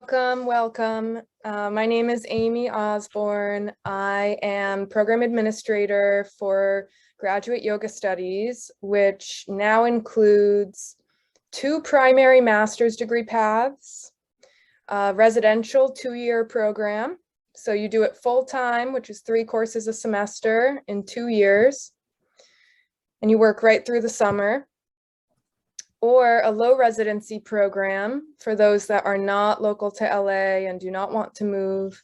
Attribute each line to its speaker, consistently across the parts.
Speaker 1: Welcome. My name is Amy Osborne. I am program administrator for graduate yoga studies, which now includes 2 primary master's degree paths, a residential 2-year program. So you do it full time, which is 3 courses a semester in 2 years, and you work right through the summer. Or a low residency program for those that are not local to LA and do not want to move.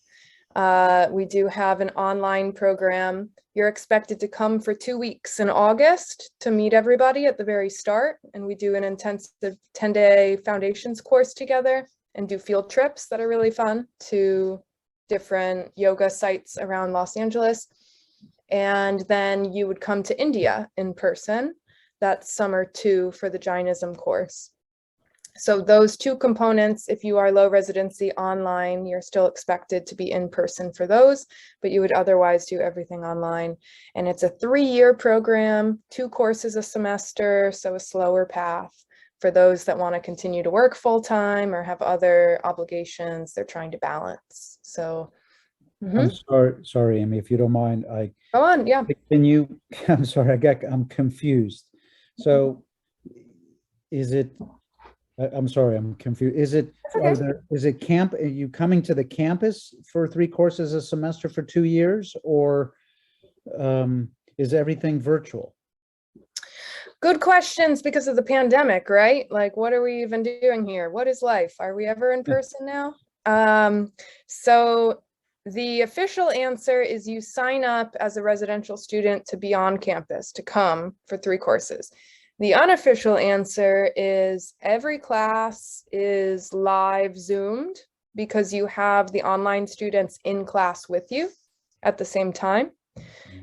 Speaker 1: We do have an online program. You're expected to come for 2 weeks in August to meet everybody at the very start. And we do an intensive 10-day foundations course together and do field trips that are really fun to different yoga sites around Los Angeles. And then you would come to India in person. That's summer 2 for the Jainism course. So those 2 components, if you are low residency online, you're still expected to be in person for those, but you would otherwise do everything online. And it's a 3-year program, 2 courses a semester, so a slower path for those that want to continue to work full time or have other obligations they're trying to balance. So
Speaker 2: I'm sorry, Amy, if you don't mind,
Speaker 1: go on, yeah.
Speaker 2: I'm sorry, I'm confused. So I'm sorry, I'm confused. Are you coming to the campus for 3 courses a semester for 2 years, or is everything virtual?
Speaker 1: Good questions because of the pandemic, right? Like, what are we even doing here? What is life? Are we ever in person now? So the official answer is you sign up as a residential student to be on campus, to come for 3 courses. The unofficial answer is every class is live Zoomed because you have the online students in class with you at the same time.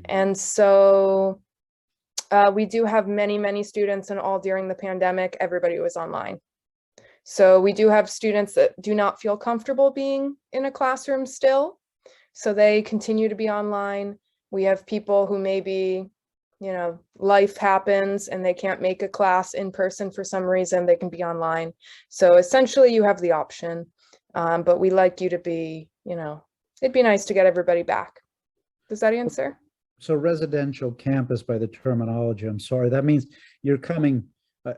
Speaker 1: And so we do have many students, and all during the pandemic, everybody was online. So we do have students that do not feel comfortable being in a classroom still, so they continue to be online. We have people who maybe, life happens and they can't make a class in person for some reason, they can be online. So essentially you have the option, but we like you to be, it'd be nice to get everybody back. Does that answer?
Speaker 2: So residential campus, by the terminology, I'm sorry, that means you're coming,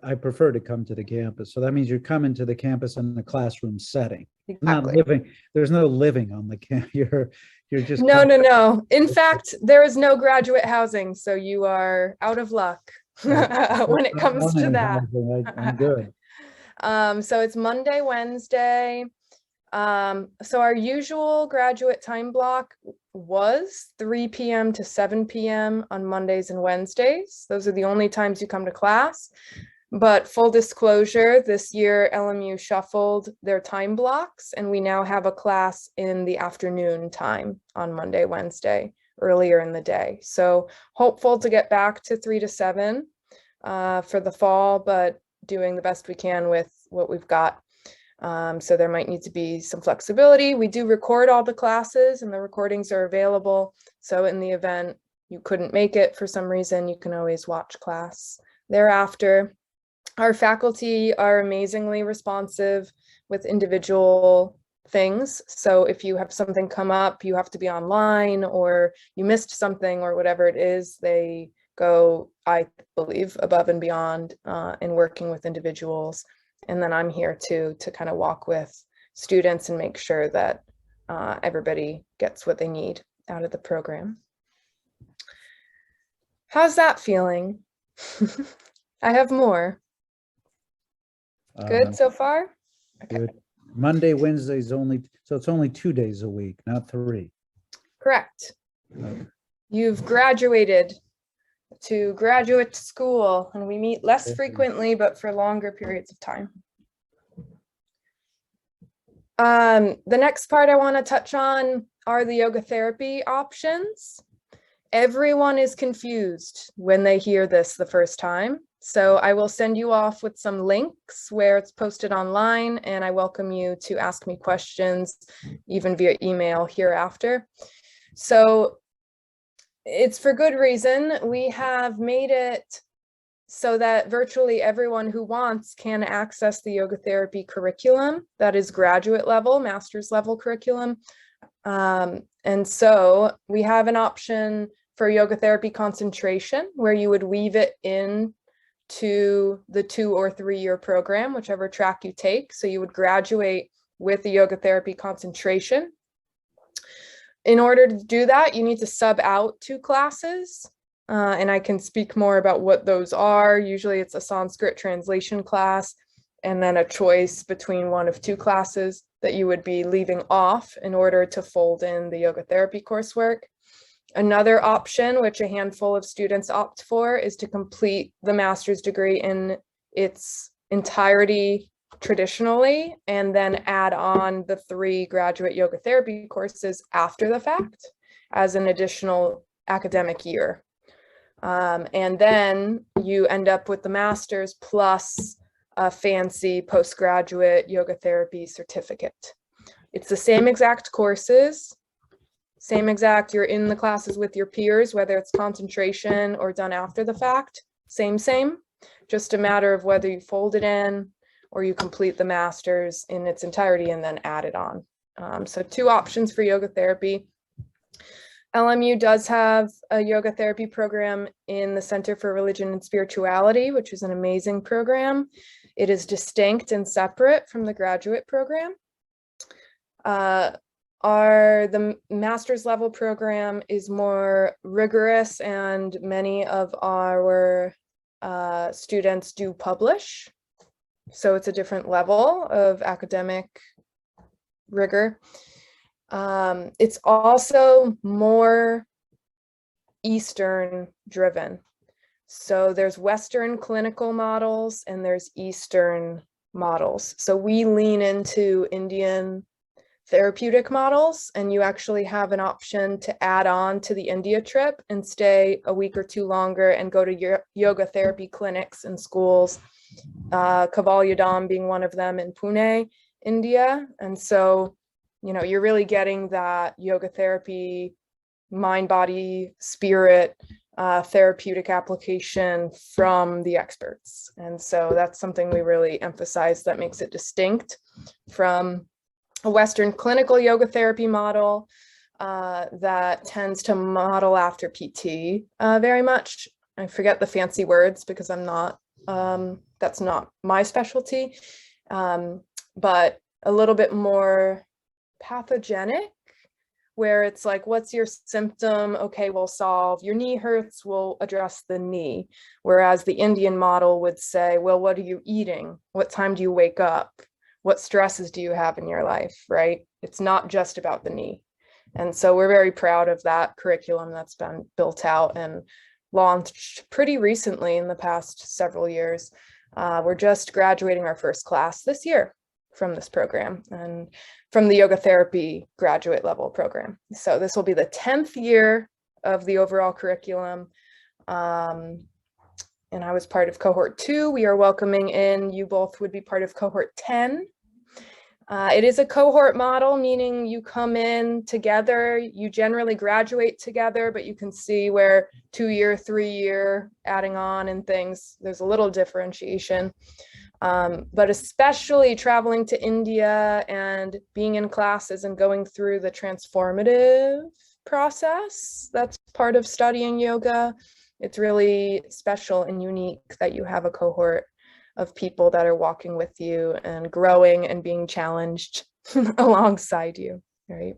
Speaker 2: I prefer to come to the campus. So that means you're coming to the campus in the classroom setting. Not
Speaker 1: Exactly.
Speaker 2: living. There's no living on the campus. You're just
Speaker 1: no. In fact, there is no graduate housing, so you are out of luck when it comes to that.
Speaker 2: I'm good.
Speaker 1: So it's Monday, Wednesday. So our usual graduate time block was 3 p.m. to 7 p.m. on Mondays and Wednesdays. Those are the only times you come to class. But full disclosure, this year LMU shuffled their time blocks, and we now have a class in the afternoon time on Monday, Wednesday, earlier in the day. So hopeful to get back to 3 to 7 for the fall, but doing the best we can with what we've got. So there might need to be some flexibility. We do record all the classes, and the recordings are available. So in the event you couldn't make it for some reason, you can always watch class thereafter. Our faculty are amazingly responsive with individual things. So if you have something come up, you have to be online, or you missed something, or whatever it is, they go, I believe, above and beyond in working with individuals. And then I'm here to kind of walk with students and make sure that everybody gets what they need out of the program. How's that feeling? I have more. Good so far?
Speaker 2: Okay. Good. Monday, Wednesdays only, so it's only 2 days a week, not 3.
Speaker 1: Correct. Okay. You've graduated to graduate school, and we meet less frequently, but for longer periods of time. The next part I want to touch on are the yoga therapy options. Everyone is confused when they hear this the first time. So I will send you off with some links where it's posted online, and I welcome you to ask me questions, even via email hereafter. So it's for good reason. We have made it so that virtually everyone who wants can access the yoga therapy curriculum that is graduate level, master's level curriculum. And so we have an option for yoga therapy concentration where you would weave it in to the 2 or 3 year program, whichever track you take. So you would graduate with the yoga therapy concentration. In order to do that, you need to sub out 2 classes. And I can speak more about what those are. Usually it's a Sanskrit translation class and then a choice between one of 2 classes that you would be leaving off in order to fold in the yoga therapy coursework. Another option, which a handful of students opt for, is to complete the master's degree in its entirety traditionally, and then add on the 3 graduate yoga therapy courses after the fact as an additional academic year. And then you end up with the master's plus a fancy postgraduate yoga therapy certificate. It's the same exact courses, same exact, you're in the classes with your peers, whether it's concentration or done after the fact, same, just a matter of whether you fold it in or you complete the master's in its entirety and then add it on. So 2 options for yoga therapy. LMU does have a yoga therapy program in the Center for Religion and Spirituality, which is an amazing program. It is distinct and separate from the graduate program. The master's level program is more rigorous, and many of our students do publish. So it's a different level of academic rigor. It's also more Eastern driven. So there's Western clinical models and there's Eastern models. So we lean into Indian therapeutic models, and you actually have an option to add on to the India trip and stay a week or 2 longer and go to yoga therapy clinics and schools, Kavalyadam being one of them in Pune, India. And so, you know, you're really getting that yoga therapy, mind, body, spirit, therapeutic application from the experts. And so that's something we really emphasize that makes it distinct from a Western clinical yoga therapy model that tends to model after PT very much. I forget the fancy words because I'm not, that's not my specialty, but a little bit more pathogenic, where it's like, what's your symptom? Okay, we'll solve. Your knee hurts, we'll address the knee. Whereas the Indian model would say, well, what are you eating? What time do you wake up? What stresses do you have in your life, right? It's not just about the knee. And so we're very proud of that curriculum that's been built out and launched pretty recently in the past several years. We're just graduating our first class this year from this program and from the yoga therapy graduate level program. So this will be the 10th year of the overall curriculum. And I was part of cohort 2. We are welcoming in, you both would be part of cohort 10. It is a cohort model, meaning you come in together, you generally graduate together, but you can see where 2-year, 3-year, adding on and things, there's a little differentiation. But especially traveling to India and being in classes and going through the transformative process, that's part of studying yoga. It's really special and unique that you have a cohort of people that are walking with you and growing and being challenged alongside you, right?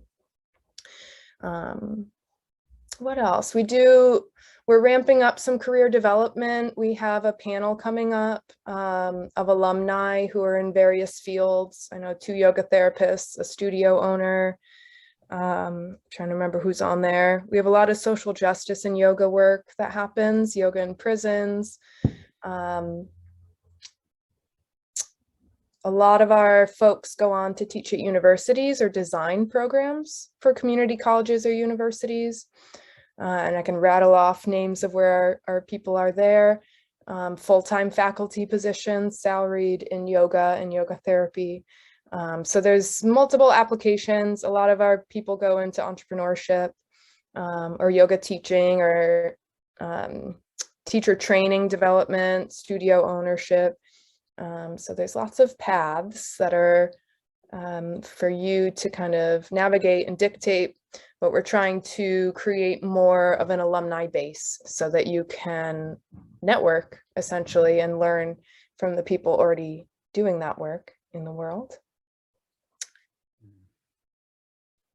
Speaker 1: What else? We're ramping up some career development. We have a panel coming up of alumni who are in various fields. I know 2 yoga therapists, a studio owner, trying to remember who's on there. We have a lot of social justice and yoga work that happens, yoga in prisons. A lot of our folks go on to teach at universities or design programs for community colleges or universities. And I can rattle off names of where our people are there. Full-time faculty positions, salaried in yoga and yoga therapy. So there's multiple applications. A lot of our people go into entrepreneurship or yoga teaching or teacher training development, studio ownership. So there's lots of paths that are for you to kind of navigate and dictate, but we're trying to create more of an alumni base so that you can network essentially and learn from the people already doing that work in the world.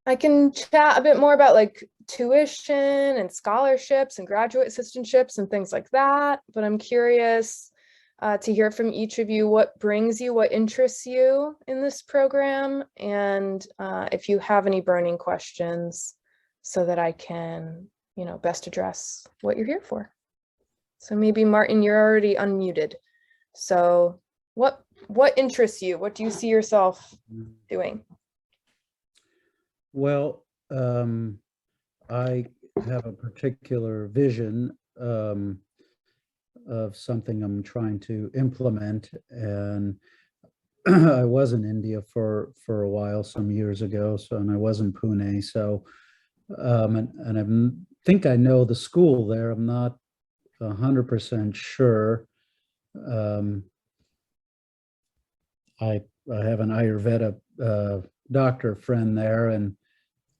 Speaker 1: I can chat a bit more about like tuition and scholarships and graduate assistantships and things like that, but I'm curious to hear from each of you what brings you, what interests you in this program, and if you have any burning questions so that I can, you know, best address what you're here for. So maybe Martin, you're already unmuted. So what interests you? What do you see yourself doing?
Speaker 2: Well, I have a particular vision of something I'm trying to implement, and I was in India for a while, some years ago. So, and I was in Pune. So, and I think I know the school there. I'm not 100% sure. I have an Ayurveda doctor friend there, and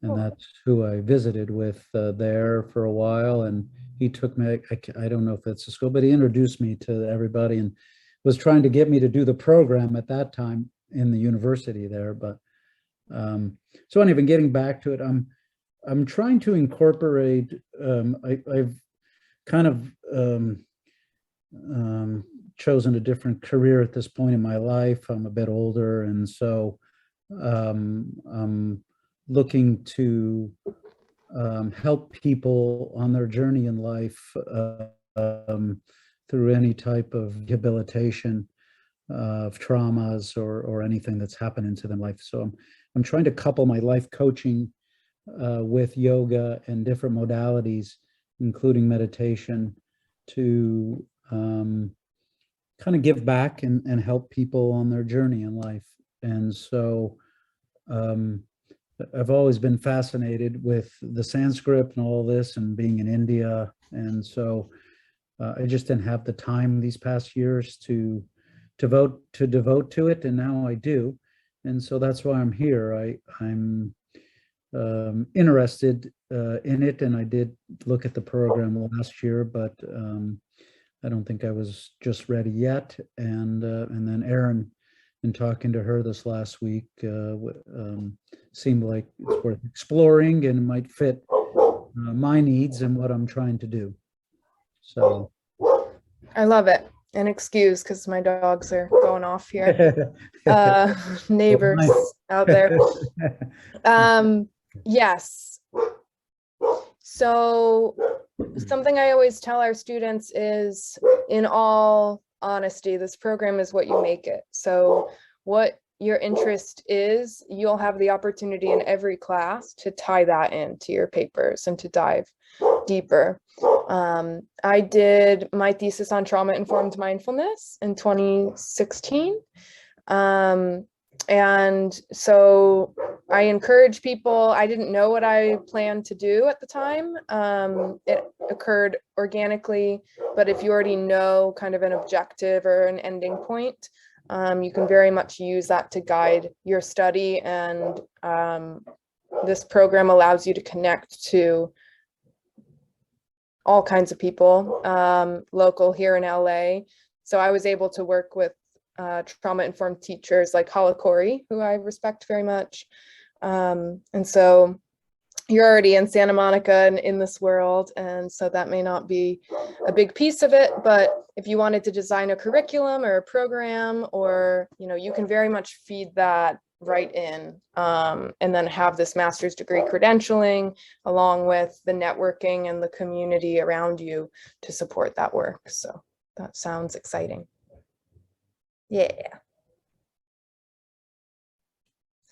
Speaker 2: that's who I visited with there for a while. And he took me, I don't know if it's a school, but he introduced me to everybody and was trying to get me to do the program at that time in the university there. But so anyway, getting back to it, I'm trying to incorporate, I've kind of chosen a different career at this point in my life. I'm a bit older, and so I'm looking to help people on their journey in life through any type of rehabilitation of traumas or anything that's happened to them in life. So I'm trying to couple my life coaching with yoga and different modalities, including meditation, to kind of give back and help people on their journey in life. And so I've always been fascinated with the Sanskrit and all this, and being in India. And so I just didn't have the time these past years to devote to it, and now I do. And so that's why I'm here. I'm interested in it, and I did look at the program last year, but I don't think I was just ready yet. And then Erin, in talking to her this last week, seemed like it's worth exploring and might fit my needs and what I'm trying to do. So
Speaker 1: I love it. And excuse, because my dogs are going off here. Neighbors out there. Yes. So something I always tell our students is, in all honesty, this program is what you make it. So what your interest is, you'll have the opportunity in every class to tie that into your papers and to dive deeper. I did my thesis on trauma-informed mindfulness in 2016. And so I encourage people, I didn't know what I planned to do at the time. It occurred organically, but if you already know kind of an objective or an ending point, you can very much use that to guide your study. And this program allows you to connect to all kinds of people, local here in LA. So I was able to work with trauma-informed teachers like Hala Corey, who I respect very much. And so you're already in Santa Monica and in this world, and so that may not be a big piece of it, but if you wanted to design a curriculum or a program, or, you know, you can very much feed that right in, and then have this master's degree credentialing along with the networking and the community around you to support that work. So that sounds exciting. Yeah.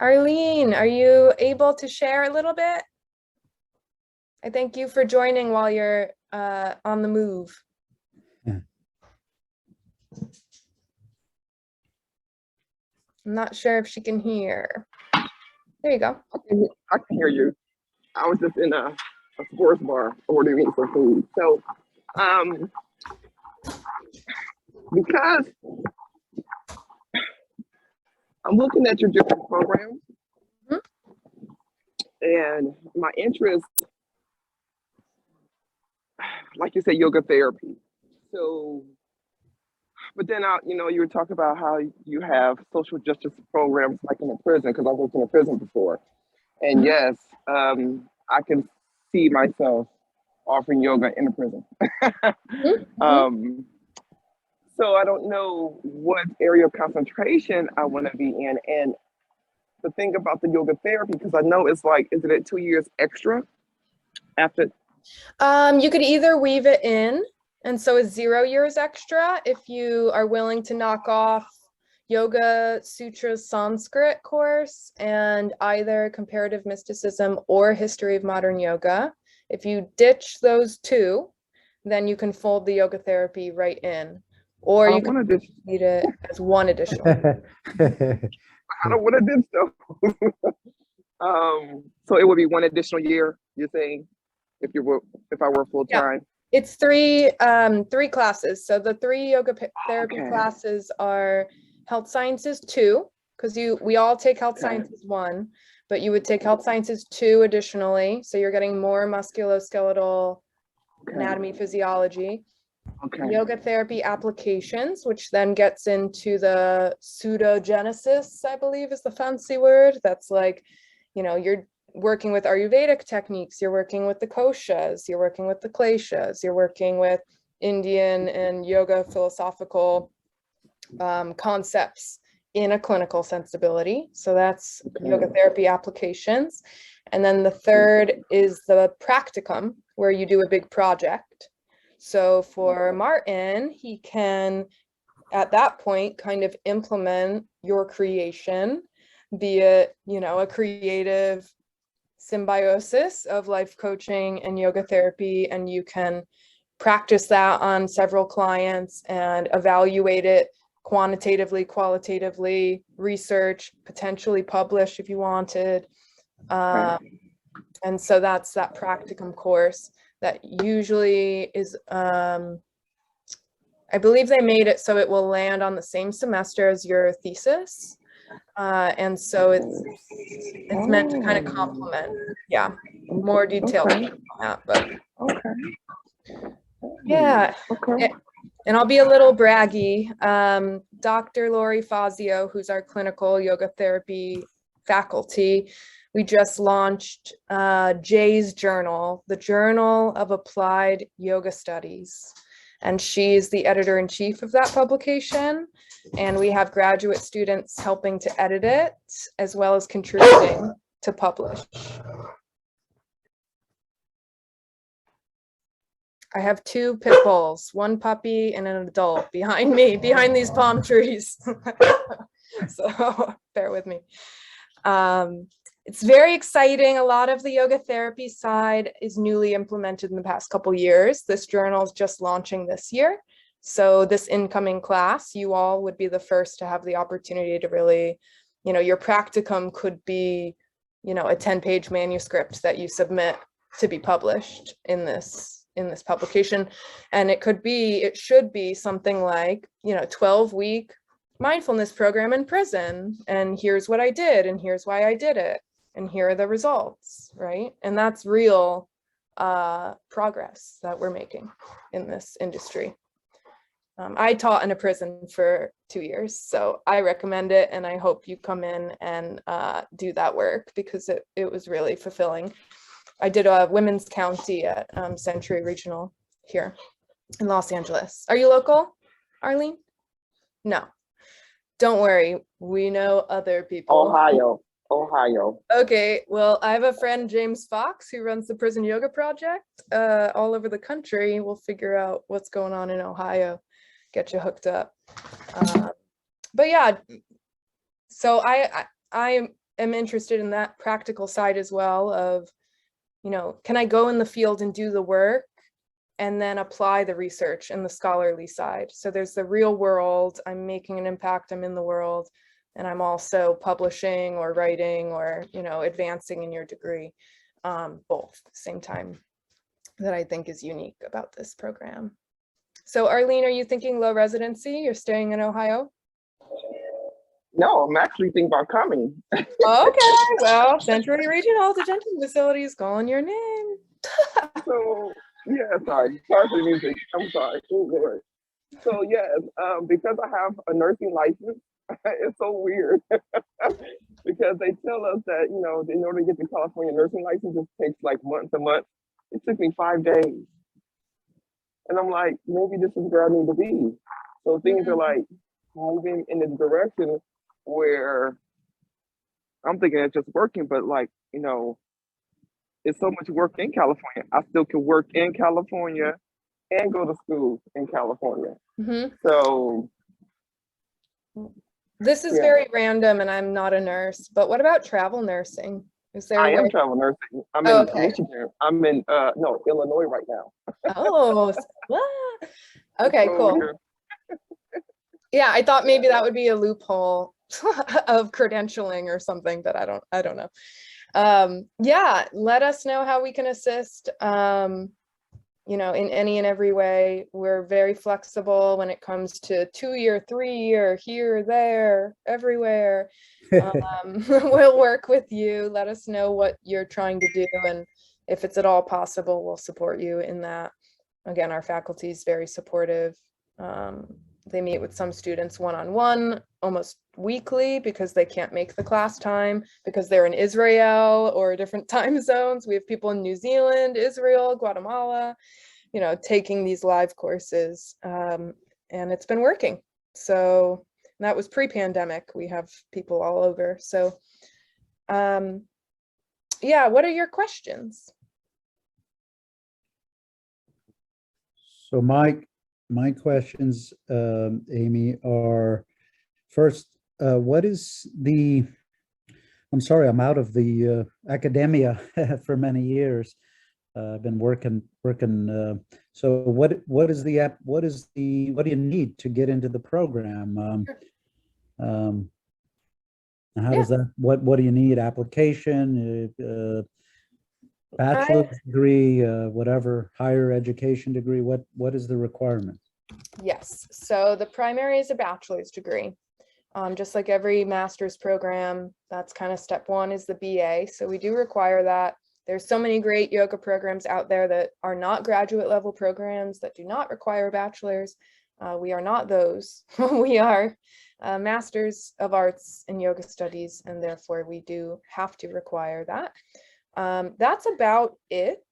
Speaker 1: Arlene, are you able to share a little bit? I thank you for joining while you're on the move.
Speaker 2: Yeah.
Speaker 1: I'm not sure if she can hear. There you go.
Speaker 3: I can hear you. I was just in a sports bar ordering me some food. So because I'm looking at your different programs
Speaker 1: Mhm.
Speaker 3: and my interest, like you said, yoga therapy. So, but then you were talking about how you have social justice programs like in a prison, because I worked in a prison before. And
Speaker 1: Mhm.
Speaker 3: yes, I can see myself offering yoga in a prison.
Speaker 1: Mhm. Mhm.
Speaker 3: um, so I don't know what area of concentration I want to be in. And the thing about the yoga therapy, because I know it's like, isn't it 2 years extra after?
Speaker 1: You could either weave it in, and so it's 0 years extra if you are willing to knock off Yoga Sutras Sanskrit course and either comparative mysticism or history of modern yoga. If you ditch those two, then you can fold the yoga therapy right in, or
Speaker 3: I
Speaker 1: you can
Speaker 3: want to just,
Speaker 1: read it as one additional.
Speaker 3: I don't want to do so. So it would be one additional year, you're saying, if I were full
Speaker 1: Yeah.
Speaker 3: time?
Speaker 1: It's three classes. So the three yoga therapy
Speaker 3: Okay.
Speaker 1: classes are health sciences 2, because we all take health
Speaker 3: Okay.
Speaker 1: sciences 1, but you would take health sciences 2 additionally. So you're getting more musculoskeletal anatomy, physiology.
Speaker 3: Okay.
Speaker 1: Yoga therapy applications, which then gets into the pseudogenesis, I believe is the fancy word. That's like, you're working with Ayurvedic techniques, you're working with the koshas, you're working with the kleshas, you're working with Indian and yoga philosophical concepts in a clinical sensibility. So that's yoga therapy applications. And then the third is the practicum, where you do a big project. So for Martin, he can, at that point, kind of implement your creation, be it, a creative symbiosis of life coaching and yoga therapy, and you can practice that on several clients and evaluate it quantitatively, qualitatively, research, potentially publish if you wanted. And so that's that practicum course that usually is, I believe they made it so it will land on the same semester as your thesis. And so it's meant to kind of complement, more details on that, but yeah.
Speaker 3: Okay.
Speaker 1: And I'll be a little braggy. Dr. Lori Fazio, who's our clinical yoga therapy faculty, we just launched Jay's Journal, the Journal of Applied Yoga Studies. And she's the editor-in-chief of that publication. And we have graduate students helping to edit it, as well as contributing to publish. I have 2 pit bulls, 1 puppy and an adult behind me, behind these palm trees. So bear with me. It's very exciting. A lot of the yoga therapy side is newly implemented in the past couple years. This journal is just launching this year. So this incoming class, you all would be the first to have the opportunity to really, your practicum could be, a 10-page manuscript that you submit to be published in this publication. And it should be something like, 12-week mindfulness program in prison. And here's what I did, and here's why I did it. And here are the results, right? And that's real progress that we're making in this industry. I taught in a prison for 2 years, so I recommend it, and I hope you come in and do that work, because it was really fulfilling. I did a women's county at Century Regional here in Los Angeles. Are you local, Arlene? No. Don't worry, we know other people.
Speaker 3: Ohio.
Speaker 1: Okay, well, I have a friend, James Fox, who runs the Prison Yoga Project all over the country. We'll figure out what's going on in Ohio, get you hooked up. But yeah, so I am interested in that practical side as well of, can I go in the field and do the work and then apply the research and the scholarly side? So there's the real world, I'm making an impact, I'm in the world, and I'm also publishing or writing or, advancing in your degree, both at the same time, that I think is unique about this program. So Arlene, are you thinking low residency? You're staying in Ohio?
Speaker 3: No, I'm actually thinking about coming.
Speaker 1: Okay, well, Century Regional Detention Facility is calling your name.
Speaker 3: So yeah, sorry for the music. I'm sorry. Oh, Lord. So yes, because I have a nursing license, it's so weird because they tell us that, you know, in order to get the California nursing license, it takes like months and months. It took me 5 days, and I'm like, maybe this is where I need to be. So things are like moving in this direction where I'm thinking it's just working, but like, you know, it's so much work in California. I still can work in California and go to school in California.
Speaker 1: Mhm.
Speaker 3: So
Speaker 1: This is
Speaker 3: yeah,
Speaker 1: very random and I'm not a nurse, but what about travel nursing? Is there
Speaker 3: I
Speaker 1: a
Speaker 3: am
Speaker 1: way?
Speaker 3: travel nursing. I'm
Speaker 1: Oh,
Speaker 3: in
Speaker 1: okay.
Speaker 3: Michigan. I'm in no, Illinois right now.
Speaker 1: Oh, okay,
Speaker 3: So
Speaker 1: cool.
Speaker 3: weird.
Speaker 1: Yeah, I thought maybe that would be a loophole of credentialing or something, but I don't know. Yeah, let us know how we can assist. You know, in any and every way. We're very flexible when it comes to 2-year, 3-year, here, there, everywhere. We'll work with you. Let us know what you're trying to do, and if it's at all possible, we'll support you in that. Again, our faculty is very supportive. They meet with some students one-on-one almost weekly because they can't make the class time because they're in Israel or different time zones. We have people in New Zealand, Israel, Guatemala, you know, taking these live courses, and it's been working. So that was pre-pandemic. We have people all over. So yeah, what are your questions?
Speaker 2: So my questions, Amy, are first, what is the, I'm sorry, I'm out of the academia for many years. I've been working. So what is the app? What do you need to get into the program? How
Speaker 1: Yeah,
Speaker 2: does that? What do you need? Application, bachelor's
Speaker 1: I,
Speaker 2: degree, whatever, higher education degree. What is the requirement?
Speaker 1: yes. So the primary is a bachelor's degree. Just like every master's program, that's kind of step one is the BA. So we do require that. There's so many great yoga programs out there that are not graduate level programs that do not require a bachelor's. We are not those. We are masters of arts in yoga studies, and therefore we do have to require that. That's about it.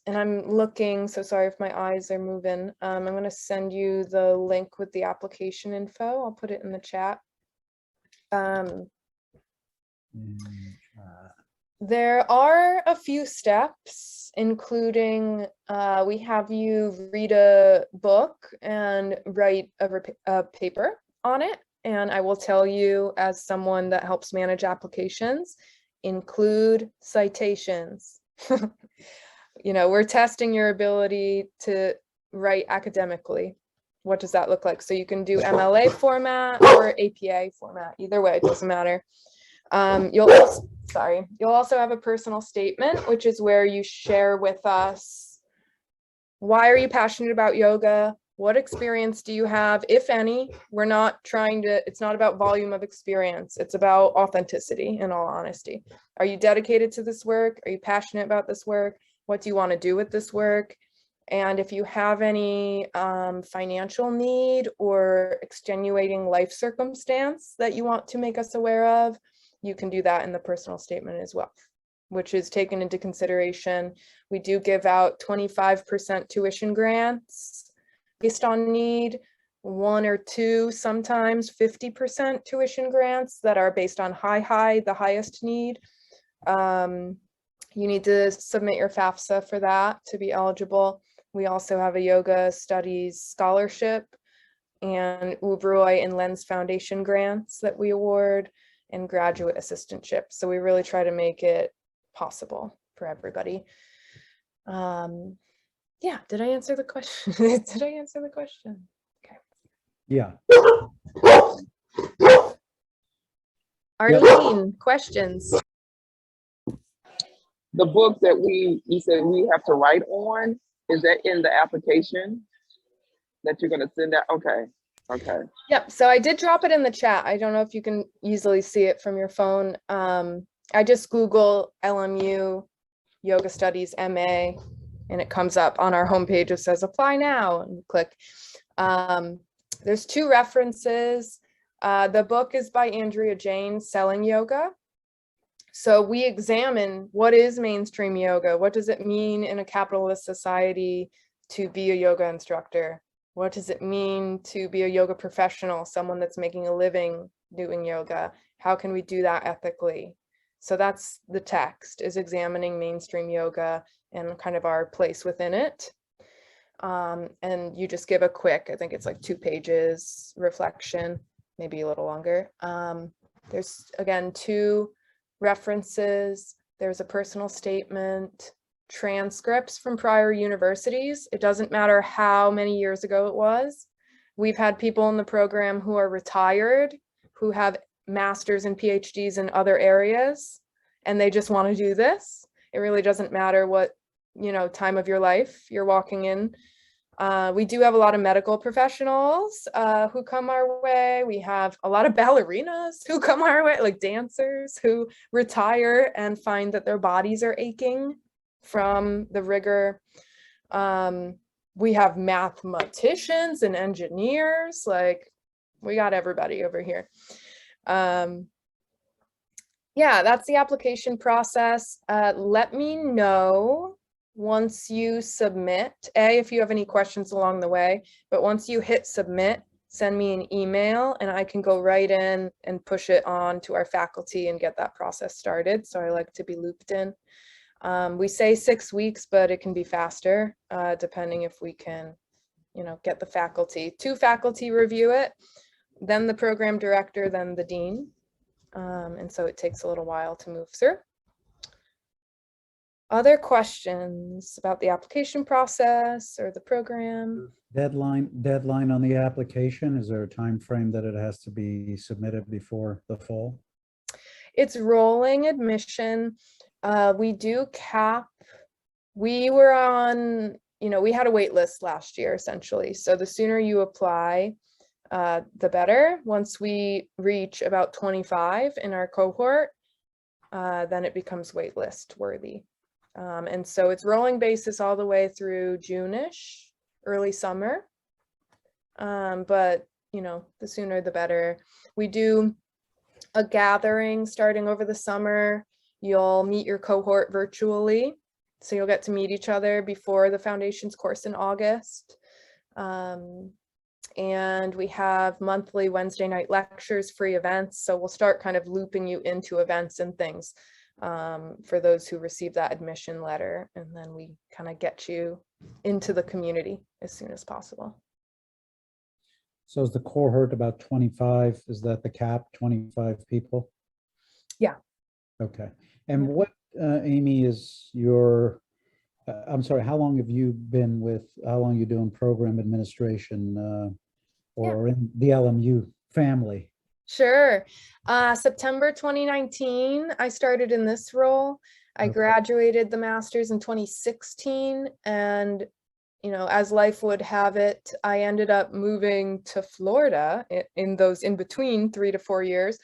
Speaker 1: And I'm looking, so sorry if my eyes are moving. I'm going to send you the link with the application info. I'll put it in the chat. There are a few steps, including we have you read a book and write a paper on it. And I will tell you, as someone that helps manage applications, include citations. You know, we're testing your ability to write academically. What does that look like? So you can do MLA format or APA format. Either way, it doesn't matter. You'll also have a personal statement, which is where you share with us, why are you passionate about yoga? What experience do you have, if any? We're not trying to, it's not about volume of experience. It's about authenticity, in all honesty. Are you dedicated to this work? Are you passionate about this work? What do you want to do with this work? And if you have any financial need or extenuating life circumstance that you want to make us aware of, you can do that in the personal statement as well, which is taken into consideration. We do give out 25% tuition grants based on need, 1 or 2, sometimes 50% tuition grants that are based on the highest need. You need to submit your FAFSA for that to be eligible. We also have a yoga studies scholarship and UBROI and Lens Foundation grants that we award, and graduate assistantship. So we really try to make it possible for everybody. Yeah, did I answer the question? Did I answer the question? Okay.
Speaker 2: Yeah.
Speaker 1: Arlene, questions?
Speaker 3: The book that you said we have to write on, is that in the application? that you're gonna send out? Okay. Okay.
Speaker 1: Yep, so I did drop it in the chat. I don't know if you can easily see it from your phone. I just Google LMU Yoga Studies MA and it comes up on our homepage. It says apply now and click. There's 2 references. The book is by Andrea Jane, Selling Yoga. So we examine what is mainstream yoga? What does it mean in a capitalist society to be a yoga instructor? What does it mean to be a yoga professional, someone that's making a living doing yoga? How can we do that ethically? So that's the text, is examining mainstream yoga and kind of our place within it. And you just give a quick, I think it's like 2 pages reflection, maybe a little longer. There's again 2 references. There's a personal statement, transcripts from prior universities. It doesn't matter how many years ago it was. We've had people in the program who are retired, who have masters and PhDs in other areas, and they just want to do this. It really doesn't matter what, time of your life you're walking in. We do have a lot of medical professionals who come our way. We have a lot of ballerinas who come our way, like dancers who retire and find that their bodies are aching from the rigor. We have mathematicians and engineers, like we got everybody over here. Yeah, that's the application process. Let me know once you submit, if you have any questions along the way, but once you hit submit, send me an email and I can go right in and push it on to our faculty and get that process started. So I like to be looped in. We say 6 weeks, but it can be faster, depending if we can, get the faculty. 2 faculty review it, then the program director, then the dean. And so it takes a little while to move through. Other questions about the application process or the program?
Speaker 2: Deadline on the application. Is there a time frame that it has to be submitted before the fall?
Speaker 1: It's rolling admission. We do cap. We were on, we had a wait list last year essentially. So the sooner you apply, the better. Once we reach about 25 in our cohort, then it becomes waitlist worthy. And so it's rolling basis all the way through June-ish, early summer. But, the sooner the better. We do a gathering starting over the summer. You'll meet your cohort virtually. So you'll get to meet each other before the foundations course in August. And we have monthly Wednesday night lectures, free events. So we'll start kind of looping you into events and things for those who receive that admission letter. And then we kind of get you into the community as soon as possible.
Speaker 2: So is the cohort about 25? Is that the cap, 25 people?
Speaker 1: Yeah.
Speaker 2: Okay. And what, Amy, is your, I'm sorry, how long are you doing program administration or in the LMU family?
Speaker 1: Sure. September 2019, I started in this role. I graduated the master's in 2016, and as life would have it, I ended up moving to Florida in those in between 3 to 4 years.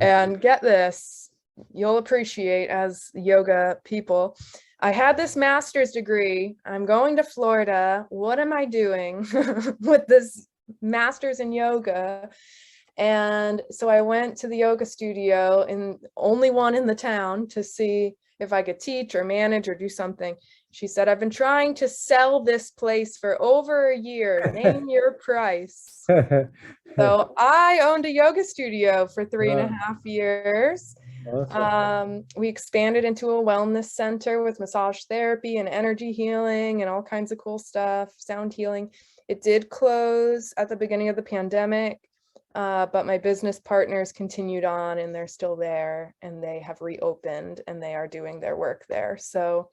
Speaker 1: And get this, you'll appreciate as yoga people, I had this master's degree. I'm going to Florida. What am I doing with this master's in yoga? And so I went to the yoga studio, and only one in the town, to see if I could teach or manage or do something. She said, I've been trying to sell this place for over a year. Name your price. So I owned a yoga studio for 3.5 years. Awesome. We expanded into a wellness center with massage therapy and energy healing and all kinds of cool stuff, sound healing. It did close at the beginning of the pandemic. But my business partners continued on, and they're still there, and they have reopened, and they are doing their work there. So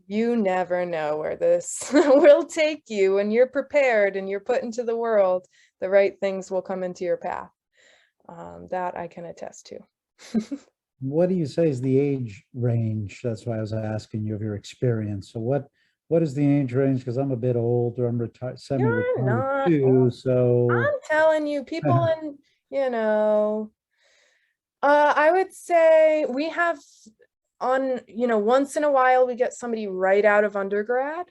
Speaker 1: you never know where this will take you. When you're prepared and you're put into the world, the right things will come into your path. That I can attest to.
Speaker 2: What do you say is the age range? That's why I was asking you of your experience. So what what is the age range? Because I'm a bit older. I'm retired,
Speaker 1: You're
Speaker 2: semi-retired
Speaker 1: not.
Speaker 2: too. So
Speaker 1: I'm telling you, people in, I would say we have once in a while we get somebody right out of undergrad,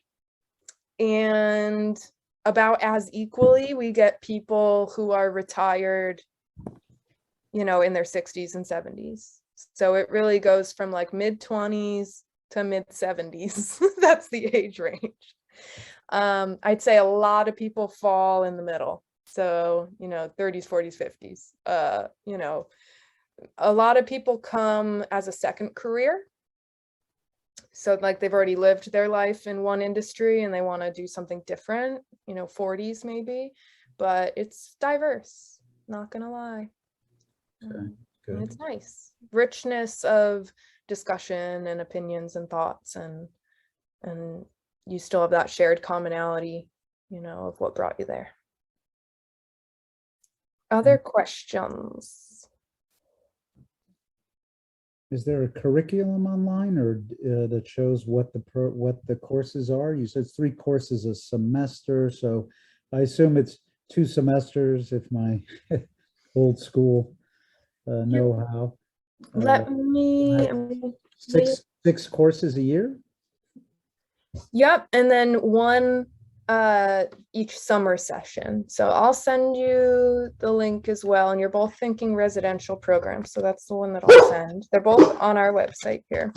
Speaker 1: and about as equally we get people who are retired, in their 60s and 70s. So it really goes from like mid-20s to mid-70s. That's the age range. I'd say a lot of people fall in the middle. So, 30s, 40s, 50s. A lot of people come as a second career. So like they've already lived their life in one industry and they want to do something different, 40s maybe, but it's diverse, not gonna lie.
Speaker 2: okay,
Speaker 1: And it's
Speaker 2: good.
Speaker 1: nice. Richness of discussion and opinions and thoughts, and you still have that shared commonality, of what brought you there. Other questions?
Speaker 2: Is there a curriculum online or that shows what the courses are? You said it's 3 courses a semester, so I assume it's 2 semesters if my old school know-how.
Speaker 1: Let me,
Speaker 2: Six courses a year?
Speaker 1: yep, and then one each summer session. So I'll send you the link as well, and you're both thinking residential programs, so that's the one that I'll send. They're both on our website here.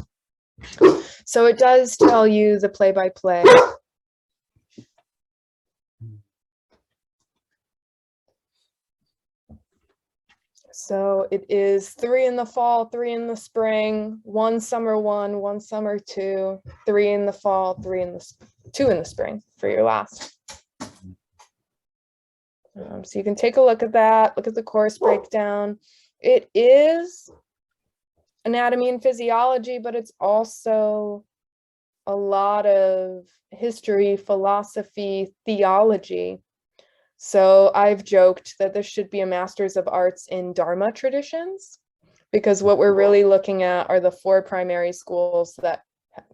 Speaker 1: So it does tell you the play-by-play. So it is 3 in the fall, 3 in the spring, 1 summer 1, 1 summer 2, 3 in the fall, 2 in the spring for your last. So you can take a look at that, look at the course breakdown. It is anatomy and physiology, but it's also a lot of history, philosophy, theology. So I've joked that there should be a Master's of Arts in Dharma traditions, because what we're really looking at are the 4 primary schools that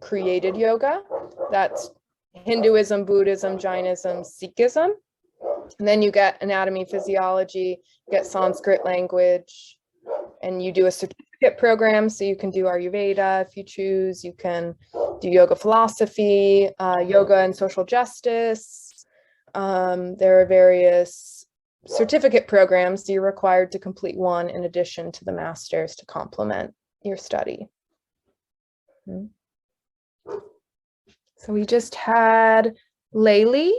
Speaker 1: created yoga. That's Hinduism, Buddhism, Jainism, Sikhism. And then you get anatomy, physiology, you get Sanskrit language, and you do a certificate program. So you can do Ayurveda if you choose. You can do yoga philosophy, yoga and social justice. There are various certificate programs. You're required to complete one in addition to the master's to complement your study. So we just had Layli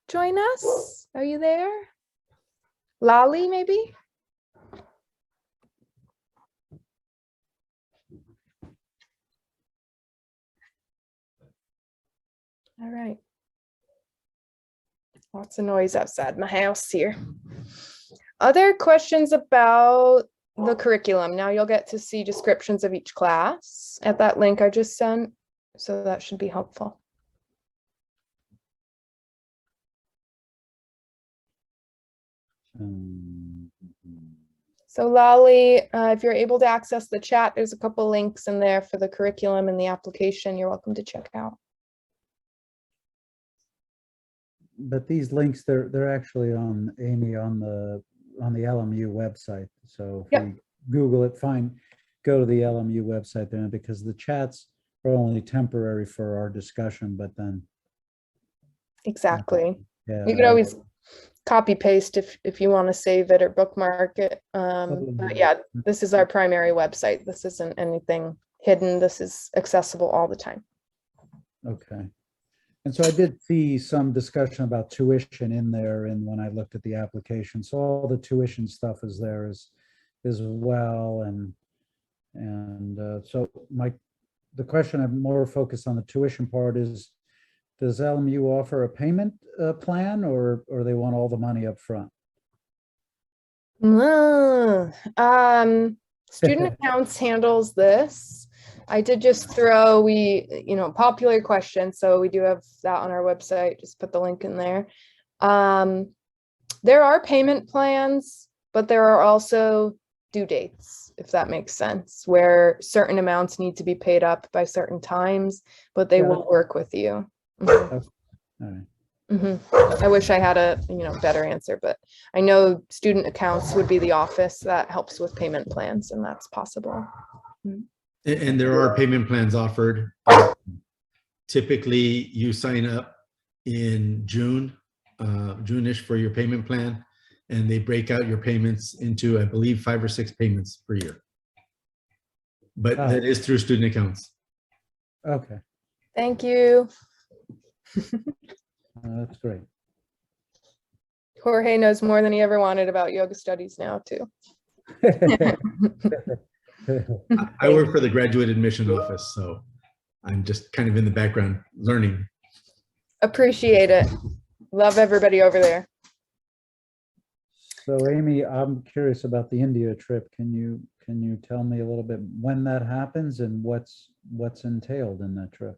Speaker 1: join us. Are you there? Lali, maybe? All right. Lots of noise outside my house here. Other questions about the curriculum? Now you'll get to see descriptions of each class at that link I just sent, so that should be helpful. So Lali, if you're able to access the chat, there's a couple links in there for the curriculum and the application. You're welcome to check out.
Speaker 2: But these links, they're actually on Amy on the LMU website. So if
Speaker 1: Yep.
Speaker 2: you Google it, go to the LMU website there, because the chats are only temporary for our discussion, but then
Speaker 1: Exactly.
Speaker 2: yeah,
Speaker 1: You could always copy paste if you want to save it or bookmark it. But yeah, this is our primary website. This isn't anything hidden. This is accessible all the time.
Speaker 2: okay. And so I did see some discussion about tuition in there, and when I looked at the application, so all the tuition stuff is there as well, and so the question I'm more focused on the tuition part is, does LMU offer a payment plan, or they want all the money up front?
Speaker 1: Student accounts handles this. I did just throw, popular question. So we do have that on our website. Just put the link in there. There are payment plans, but there are also due dates, if that makes sense, where certain amounts need to be paid up by certain times, but they will work with you. Mhm.
Speaker 2: All right.
Speaker 1: I wish I had a, better answer, but I know student accounts would be the office that helps with payment plans, and that's possible.
Speaker 4: And there are payment plans offered. Typically, you sign up in June-ish for your payment plan, and they break out your payments into, I believe, 5 or 6 payments per year. But that is through student accounts.
Speaker 2: Okay,
Speaker 1: Thank you.
Speaker 2: that's great.
Speaker 1: Jorge knows more than he ever wanted about yoga studies now, too.
Speaker 4: I work for the graduate admission office, so I'm just kind of in the background learning.
Speaker 1: Appreciate it. Love everybody over there.
Speaker 2: So Amy, I'm curious about the India trip. Can you tell me a little bit when that happens and what's entailed in that trip?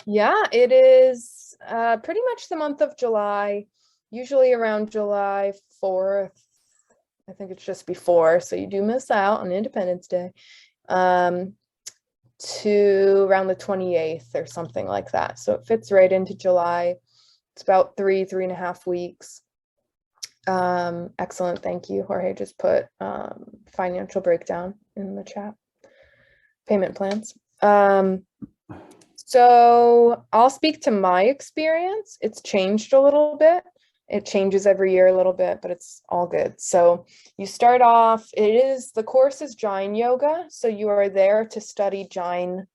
Speaker 1: Yeah, it is pretty much the month of July, usually around July 4th. I think it's just before, so you do miss out on Independence Day, to around the 28th or something like that. So it fits right into July. It's about 3.5 weeks. Excellent. Thank you. Jorge just put financial breakdown in the chat. Payment plans. So I'll speak to my experience. It's changed a little bit. It changes every year a little bit, but it's all good. So you start off, the course is Jain yoga. So you are there to study Jain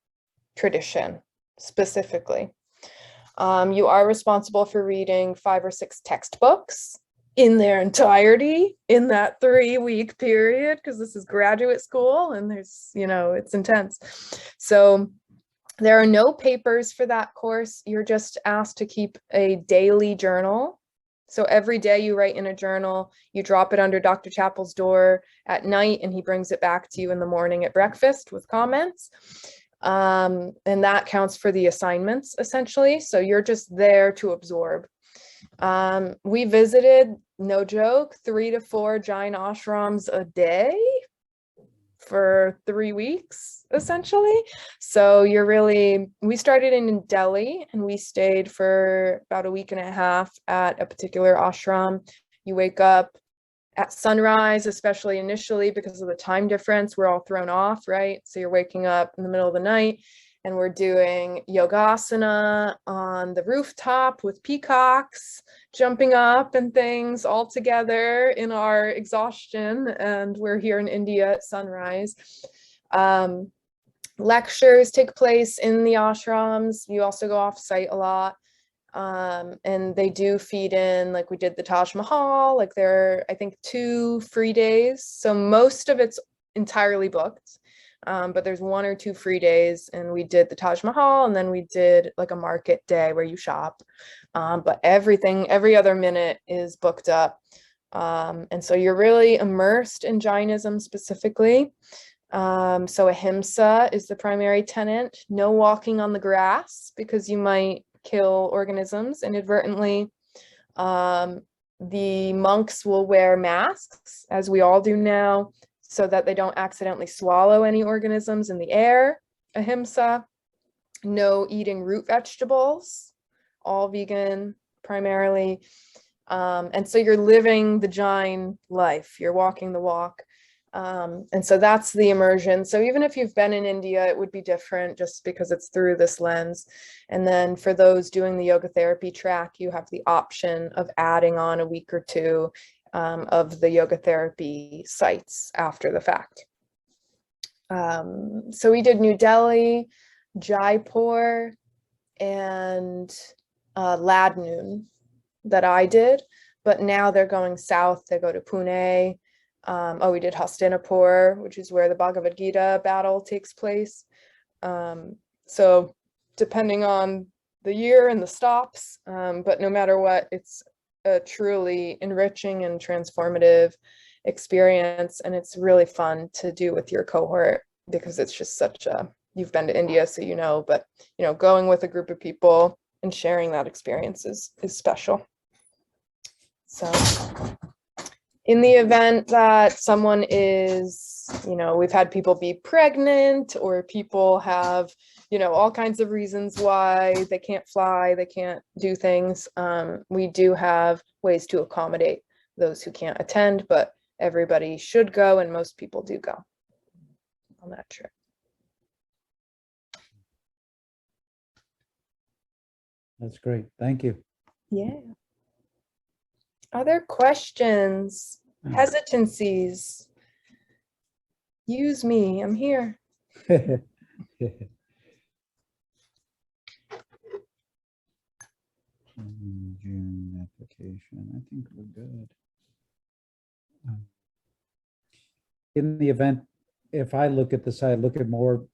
Speaker 1: tradition specifically. You are responsible for reading 5 or 6 textbooks in their entirety in that 3-week period, because this is graduate school and there's, it's intense. So there are no papers for that course. You're just asked to keep a daily journal. So every day you write in a journal, you drop it under Dr. Chappell's door at night, and he brings it back to you in the morning at breakfast with comments. And that counts for the assignments, essentially. So you're just there to absorb. We visited, no joke, 3 to 4 Jain ashrams a day for 3 weeks, essentially. So we started in Delhi and we stayed for about a week and a half at a particular ashram. You wake up at sunrise, especially initially because of the time difference, we're all thrown off, right? So you're waking up in the middle of the night and we're doing yogasana on the rooftop with peacocks jumping up and things all together in our exhaustion. And we're here in India at sunrise. Lectures take place in the ashrams. You also go off site a lot. And they do feed in, like we did the Taj Mahal, like there are, I think, 2 free days. So most of it's entirely booked. But there's 1 or 2 free days, and we did the Taj Mahal, and then we did like a market day where you shop. But every other minute is booked up. And so you're really immersed in Jainism specifically. So ahimsa is the primary tenet. No walking on the grass because you might kill organisms inadvertently. The monks will wear masks, as we all do now, so that they don't accidentally swallow any organisms in the air. Ahimsa. No eating root vegetables, all vegan primarily. And so you're living the Jain life, you're walking the walk. And so that's the immersion. So even if you've been in India, it would be different just because it's through this lens. And then for those doing the yoga therapy track, you have the option of adding on a week or 2 of the yoga therapy sites after the fact. So we did New Delhi, Jaipur, and Ladnu that I did, but now they're going south. They go to Pune. We did Hastinapur, which is where the Bhagavad Gita battle takes place. So depending on the year and the stops, but no matter what, it's a truly enriching and transformative experience. And it's really fun to do with your cohort because it's just you've been to India, so but going with a group of people and sharing that experience is special. So in the event that someone is, we've had people be pregnant, or people have, all kinds of reasons why they can't fly, they can't do things. We do have ways to accommodate those who can't attend, but everybody should go, and most people do go on that trip.
Speaker 2: That's great. Thank you.
Speaker 1: Yeah. Other questions, hesitancies? Use me, I'm here.
Speaker 2: June application, I think we're good. In the event, if I look at the site, look at more,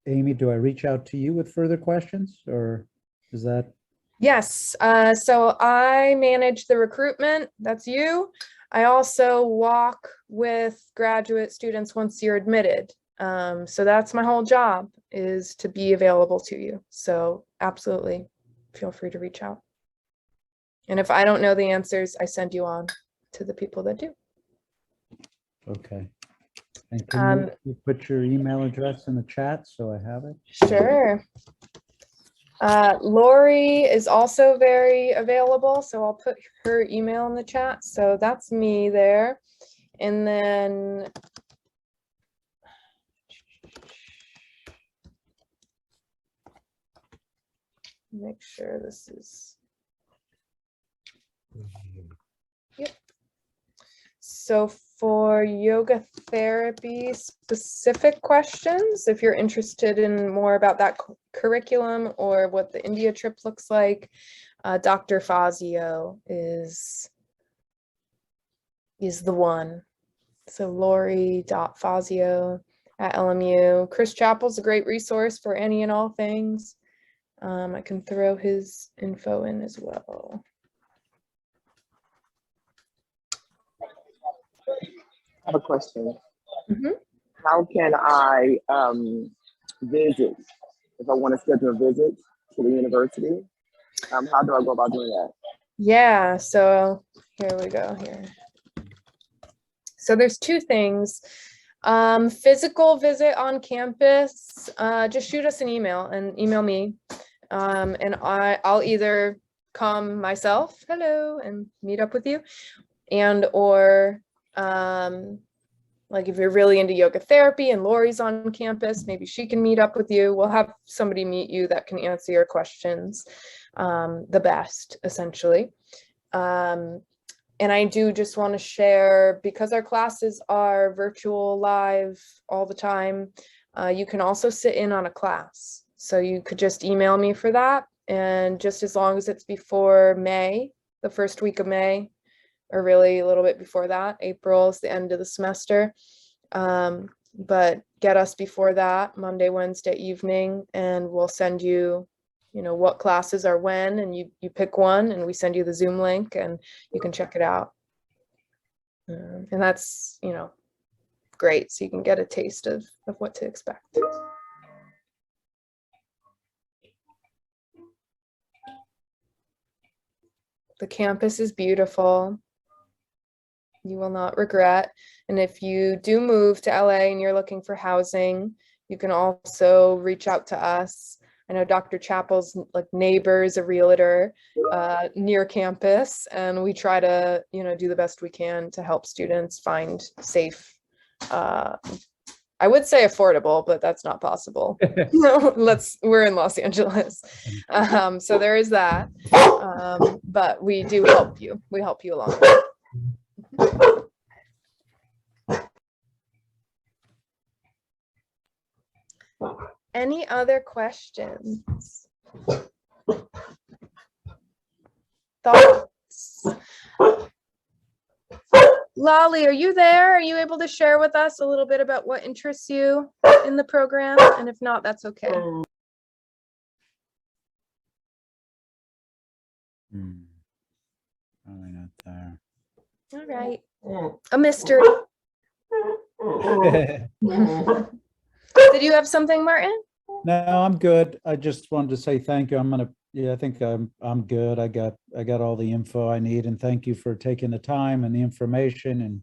Speaker 2: Amy, do I reach out to you with further questions, or is that?
Speaker 1: Yes, so I manage the recruitment, that's you. I also walk with graduate students once you're admitted. So that's my whole job, is to be available to you. So absolutely, feel free to reach out. And if I don't know the answers, I send you on to the people that do.
Speaker 2: Okay. And can you put your email address in the chat so I have it?
Speaker 1: Sure. Lori is also very available, so I'll put her email in the chat. So that's me there. And then make sure this is, yep. So for yoga therapy specific questions, if you're interested in more about that curriculum or what the India trip looks like, Dr. Fazio is the one. So Lori.Fazio at LMU. Chris Chappell's a great resource for any and all things. I can throw his info in as well.
Speaker 3: I have a question.
Speaker 1: Mm-hmm.
Speaker 3: How can I visit if I want to schedule a visit to the university? How do I go about doing that?
Speaker 1: Yeah, so here we go here. So there's two things. Physical visit on campus, just shoot us an email and email me. And I'll either come myself, hello, and meet up with you, and or like if you're really into yoga therapy and Lori's on campus, maybe she can meet up with you. We'll have somebody meet you that can answer your questions the best, essentially. And I do just want to share, because our classes are virtual live all the time, you can also sit in on a class. So you could just email me for that. And just as long as it's before May, the first week of May, or really a little bit before that, April is the end of the semester. But get us before that, Monday, Wednesday evening, and we'll send you, what classes are when, and you pick one, and we send you the Zoom link, and you can check it out. And that's, great. So you can get a taste of what to expect. The campus is beautiful. You will not regret. And if you do move to LA and you're looking for housing, you can also reach out to us. I know Dr. Chappell's neighbor is a realtor near campus, and we try to, do the best we can to help students find safe, I would say affordable, but that's not possible. We're in Los Angeles. So there is that. But we do help you. We help you along. Any other questions? Thoughts? Lolly, are you there? Are you able to share with us a little bit about what interests you in the program? And if not, that's okay.
Speaker 2: Probably not there.
Speaker 1: All right. A mystery. Did you have something, Martin?
Speaker 2: No, I'm good. I just wanted to say thank you. I'm going to, Yeah, I think I'm good. I got all the info I need, and thank you for taking the time and the information,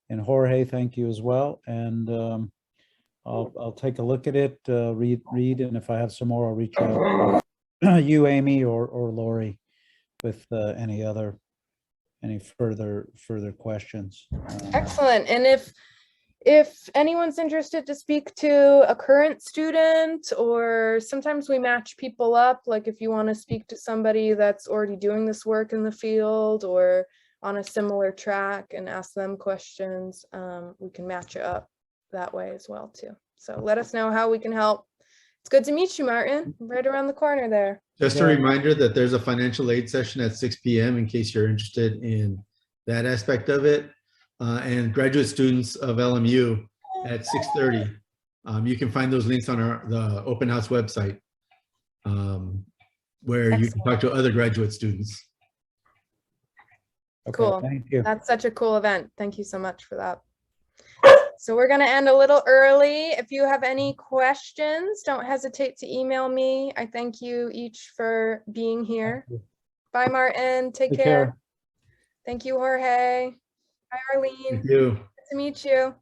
Speaker 2: and Jorge, thank you as well. And I'll take a look at it, read, and if I have some more, I'll reach out to you, Amy, or Lori, with any further questions.
Speaker 1: Excellent. And if anyone's interested to speak to a current student, or sometimes we match people up, like if you want to speak to somebody that's already doing this work in the field or on a similar track and ask them questions, we can match it up that way as well too. So let us know how we can help. It's good to meet you, Martin, right around the corner there.
Speaker 4: Just a
Speaker 2: Yeah.
Speaker 4: reminder that there's a financial aid session at 6 p.m. in case you're interested in that aspect of it. And graduate students of LMU at 6:30. You can find those links on the open house website, where you can talk to other graduate students.
Speaker 2: Okay,
Speaker 1: Cool.
Speaker 2: thank you.
Speaker 1: That's such a cool event. Thank you so much for that. So we're going to end a little early. If you have any questions, don't hesitate to email me. I thank you each for being here. Bye, Martin. Take care. Thank you, Jorge. Bye, Arlene.
Speaker 4: Thank you.
Speaker 1: Good to meet you.